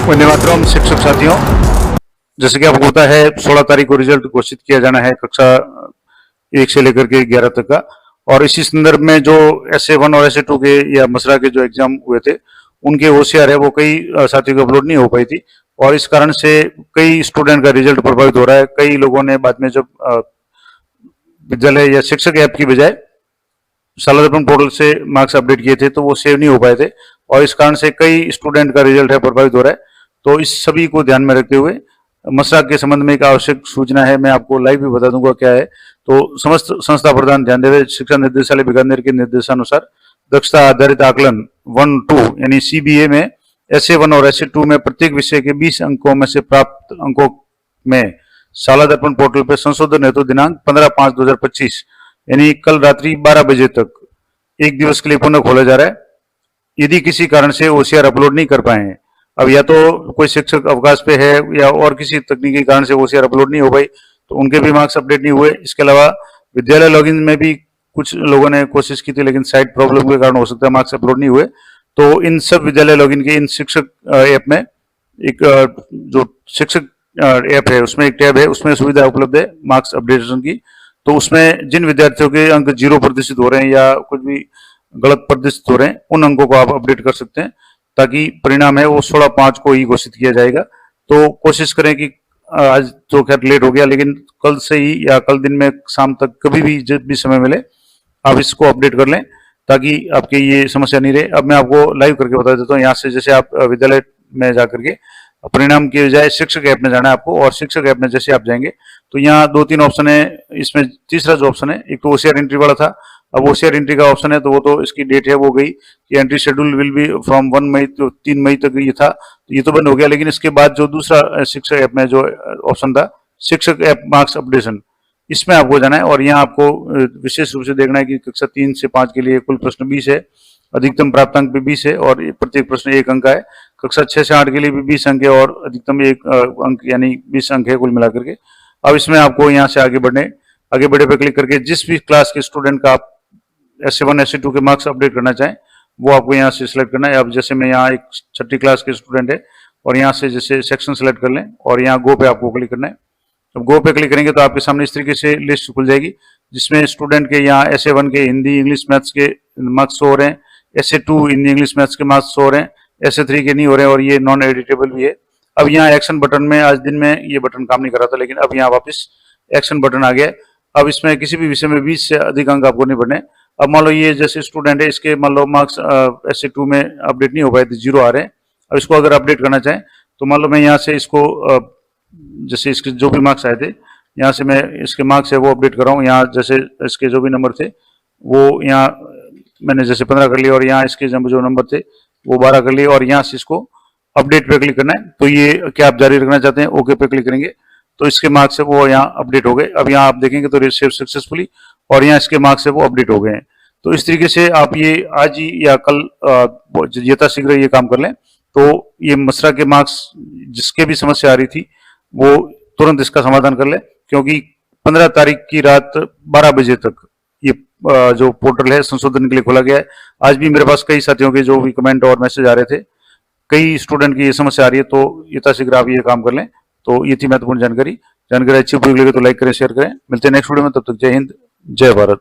वंदे मातरम। शिक्षक साथियों, जैसे कि आपको पता है 16 तारीख को रिजल्ट घोषित किया जाना है कक्षा 1 से लेकर के 11 तक का। और इसी संदर्भ में जो SA1 और SA2 के या मसरा के जो एग्जाम हुए थे उनके OCR है वो कई साथियों को अपलोड नहीं हो पाई थी और इस कारण से कई स्टूडेंट का रिजल्ट प्रभावित हो रहा है। कई लोगों ने बाद में जब विद्यालय या शिक्षक ऐप की बजाय शाला दर्पण पोर्टल से मार्क्स अपडेट किए थे तो वो सेव नहीं हो पाए थे और इस कारण से कई स्टूडेंट का रिजल्ट है प्रभावित हो रहा है। तो इस सभी को ध्यान में रखते हुए मसरा के संबंध में एक आवश्यक सूचना है, मैं आपको लाइव भी बता दूंगा क्या है। तो समस्त संस्था प्रधान ध्यान देवे। शिक्षा निर्देशालय बीकानेर के निर्देशानुसार दक्षता आधारित आकलन 1-2 यानी CBA में SA1 और SA2 में प्रत्येक विषय के 20 अंकों में से प्राप्त अंकों में शाला दर्पण पोर्टल पर संशोधन हेतु दिनांक 15/5/2025 यानी कल रात्रि 12 बजे तक एक दिवस के लिए पुनः खोला जा रहा है। यदि किसी कारण से OCR अपलोड नहीं कर पाए हैं, अब या तो कोई शिक्षक अवकाश पे है या और किसी तकनीकी कारण से OCR अपलोड नहीं हो पाई तो उनके भी मार्क्स अपडेट नहीं हुए। इसके अलावा विद्यालय लॉगिन में भी कुछ लोगों ने कोशिश की थी लेकिन साइट प्रॉब्लम के कारण हो सकता है मार्क्स अपलोड नहीं हुए। तो इन सब विद्यालय लॉगिन के इन शिक्षक ऐप में एक जो शिक्षक ऐप है उसमें एक टैब है, उसमें सुविधा उपलब्ध है मार्क्स अपडेशन की। तो उसमें जिन विद्यार्थियों के अंक 0% हो रहे हैं या कुछ भी गलत प्रदर्शित हो रहे हैं उन अंकों को आप अपडेट कर सकते हैं ताकि परिणाम है वो 16/5 को ही घोषित किया जाएगा। तो कोशिश करें कि आज तो खैर लेट हो गया लेकिन कल से ही या कल दिन में शाम तक कभी भी जब भी समय मिले आप इसको अपडेट कर लें ताकि आपकी ये समस्या नहीं रहे। अब मैं आपको लाइव करके बता देता हूँ। यहाँ से जैसे आप विद्यालय में जाकर के परिणाम की बजाय शिक्षक ऐप में जाना है आपको और शिक्षक ऐप में जैसे आप जाएंगे तो यहाँ 2-3 ऑप्शन है। इसमें तीसरा जो ऑप्शन है, एक तो OCR एंट्री वाला था, अब OCR एंट्री का ऑप्शन है तो वो तो इसकी डेट है वो गई कि entry schedule will be from 1 मई तो 3 मई तक ये था, तो ये तो बंद हो गया। लेकिन इसके बाद जो दूसरा शिक्षक ऐप में जो ऑप्शन था शिक्षक ऐप मार्क्स अपडेशन, इसमें आपको जाना है और यहाँ आपको विशेष रूप से देखना है कि कक्षा 3 से 5 के लिए कुल प्रश्न 20 है, अधिकतम प्राप्तांक भी 20 है और प्रत्येक प्रश्न 1 अंक का है। कक्षा 6 से 8 के लिए भी 20 अंक है और अधिकतम 1 अंक यानी 20 अंक है कुल मिलाकर के। अब इसमें आपको यहाँ से आगे बढ़े पे क्लिक करके जिस भी क्लास के स्टूडेंट का आप SA1 SA2 के मार्क्स अपडेट करना चाहें वो आपको यहाँ से सिलेक्ट करना है। अब जैसे मैं यहाँ एक 6ठी क्लास के स्टूडेंट है और यहाँ से जैसे सेक्शन सेलेक्ट कर लें और यहाँ गो पे आपको क्लिक करना है। अब गो पे क्लिक करेंगे तो आपके सामने इस तरीके से लिस्ट खुल जाएगी जिसमें स्टूडेंट के यहाँ SA1 के हिंदी इंग्लिश मैथ्स के मार्क्स हो रहे हैं, SA2 हिंदी इंग्लिश मैथ्स के मार्क्स हो रहे हैं, SA3 के नहीं हो रहे हैं और ये नॉन एडिटेबल भी है। अब यहाँ एक्शन बटन में आज दिन में ये बटन काम नहीं कर रहा था लेकिन अब यहाँ वापस एक्शन बटन आ गया। अब इसमें किसी भी विषय में 20 से अधिक अंक आपको नहीं बढ़ने। अब मान लो ये जैसे स्टूडेंट है इसके मान लो मार्क्स SA2 में अपडेट नहीं हो पाए थे, 0 आ रहे हैं। अब इसको अगर अपडेट करना चाहें तो मान लो मैं यहाँ से इसको जैसे इसके जो भी मार्क्स आए थे यहाँ से मैं इसके मार्क्स है वो अपडेट कर रहा हूँ। यहाँ जैसे इसके जो भी नंबर थे वो यहाँ मैंने जैसे 15 कर लिए और यहाँ इसके जो नंबर थे वो 12 कर लिए और यहाँ से इसको अपडेट पे क्लिक करना है। तो ये क्या आप जारी रखना चाहते हैं, ओके पे क्लिक करेंगे तो इसके मार्क्स है वो यहाँ अपडेट हो गए। अब यहाँ आप देखेंगे तो रिसीव सक्सेसफुली और यहाँ इसके मार्क्स है वो अपडेट हो गए हैं। तो इस तरीके से आप ये आज ही या कल यथाशीघ्र ये काम कर लें तो ये मसरा के मार्क्स जिसके भी समस्या आ रही थी वो तुरंत इसका समाधान कर ले, क्योंकि 15 तारीख की रात 12 बजे तक ये जो पोर्टल है संशोधन के लिए खोला गया है। आज भी मेरे पास कई साथियों के जो भी कमेंट और मैसेज आ रहे थे, कई स्टूडेंट की ये समस्या आ रही है तो यथाशीघ्र आप ये काम कर लें। तो ये थी महत्वपूर्ण जानकारी अच्छी उपयोगी लगे तो लाइक करें, शेयर करें। मिलते हैं नेक्स्ट वीडियो में, तब तक जय हिंद जय भारत।